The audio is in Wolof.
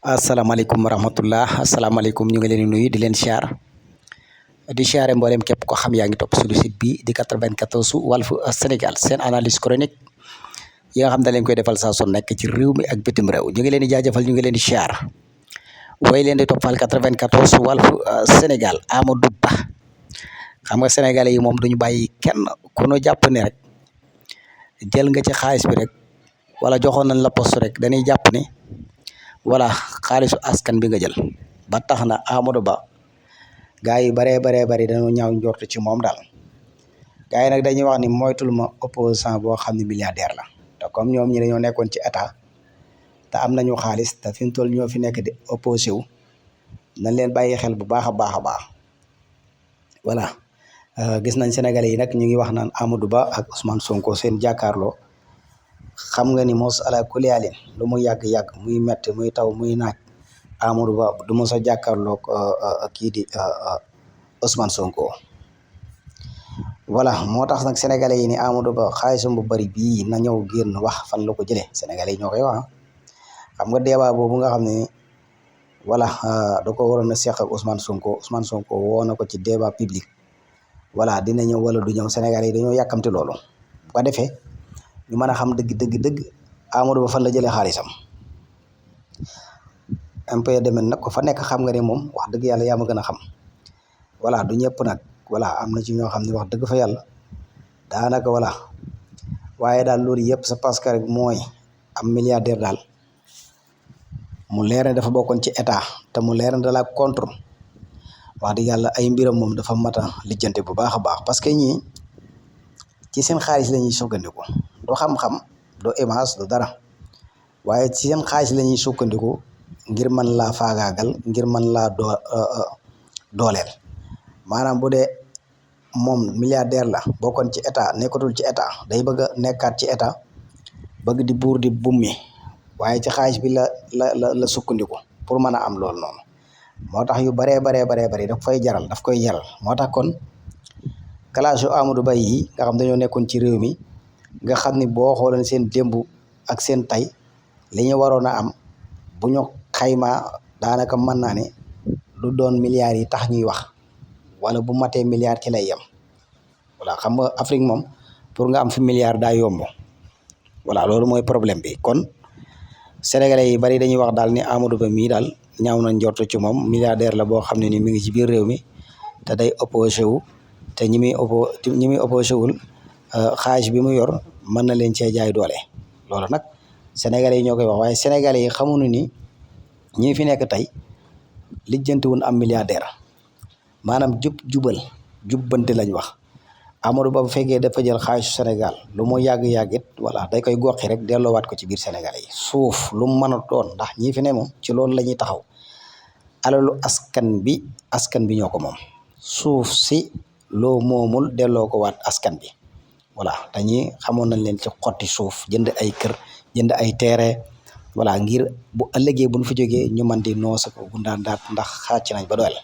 asalaamaaleykum wa rahmatullah asalaamaaleykum ñu ngi leen di nuyu di leen siyaar di siyaare mboolem képp ko xam yaa ngi topp suñu site bi di 94 Walf Sénégal seen analyse chronique yi nga xam ne leen koy defal saa su nekk ci réew mi ak bitim réew ñu ngi leen di jaajëfal ñu ngi leen di siyaar way leen di toppal 94 Walf Sénégal Amadou Ba xam nga sénégalais yi moom duñu bàyyi kenn ku nu jàpp ne rek jël nga ci xaalis bi rek wala joxoon nañ la poste rek dañuy jàpp ne voilà xaalisu askan bi nga jël ba tax na Amadou Ba gaa yi baree bari dañoo ñaaw njort ci moom daal gaa yi nag dañuy wax ni moytul ma opposant boo xam ne milliardaire la te comme ñoom ñi dañoo nekkoon ci état te am nañu xaalis te fi mu toll ñoo fi nekk di opposé wu nañ leen bàyyi xel bu baax a baax a baax voilà gis nañ Sénégalais yi nag ñu ngi wax naan Amadou Ba ak Ousmane Sonko seen jàkkaarloo xam nga ni mos ala kuliyaalin lu mu yàgg-yàgg muy metti muy taw muy naaj Amadou Ba du mos a jàkkaarloog kii di Ousmane Sonko voilà moo tax nag sénégalais yi ni Amadou Ba xaalisam bu bari bii na ñëw génn wax fan la ko jëlee sénégalais yi ñoo koy wax xam nga débat boobu nga xam ne voilà da ko waroon a seq ak Ousmane Sonko woo na ko ci débat public voilà dina ñëw wala du ñëw sénégalais yi dañoo yàkkamti loolu bu ko defee ñu mën a xam dëgg Amadou Ba fan la jëlee xaalisam impôt domaine nag ko fa nekk xam nga ne moom wax dëgg yàlla yaa ma gën a xam voilà du ñëpp nag voilà am na ci ñoo xam ne wax dëgg fa yàlla daanaka voilà waaye daal loolu yëpp c'est parce que rek mooy am milliardaire daal mu leer ne dafa bokkoon ci état te mu leer ne da la contre wax dëgg yàlla ay mbiram moom dafa mat a lijjante bu baax a baax parce que ñii ci seen xaalis la ñuy sukkandiku du xam-xam du image du dara waaye ci seen xaalis la ñuy sukkandiku ngir mën laa faagaagal ngir mën laa dooleel maanaam bu dee moom milliardaire la bokkoon ci état nekkatul ci état day bëgg a nekkaat ci état bëgg di buur di bummi waaye ci xaalis bi la sukkandiku pour mën a am loolu noonu moo tax yu baree bari daf koy jaral moo tax kon classe yu Amadou Ba yi nga xam dañoo nekkoon ci réew mi nga xam ni boo xoolee seen démb ak seen tay li ñu waroon a am bu ñu xaymaa daanaka mën naa ne du doon milliards yi tax ñuy wax wala bu matee milliards ci lay yem voilà xam nga Afrique moom pour nga am fi milliards daa yomb voilà loolu mooy problème bi kon sénégalais yi bari dañuy wax daal ni Amadou Ba mii daal ñaaw na njortu ci moom milliardaire la boo xam ne ni mi ngi ci biir réew mi te day opposé wu te ñi muy opposé wul xaalis bi mu yor mën na leen cee jaay doole loolu nag sénégalais yi ñoo koy wax waaye sénégalais yi xamuñu ni ñi fi nekk tey lijjanti wuñ am milliardaire maanaam jubbanti lañ wax Amadou Ba bu fekkee dafa jël xaalisu Sénégal lu mu yàgg-yàgg it voilà day koy goxi rek delloowaat ko ci biir sénégalais yi suuf lu mu mën a doon ndax ñi fi ne moom ci loolu la ñuy taxaw alalu askan bi ñoo ko moom suuf si loo moomul delloo ko waat askan bi voilà dañuy xamoon nañ leen ci xotti suuf jënd ay kër jënd ay terrain voilà ngir bu ëllëgee bu ñu fi jógee ñu mën di noos ak gundaandaat ndax xàcc nañ ba doyal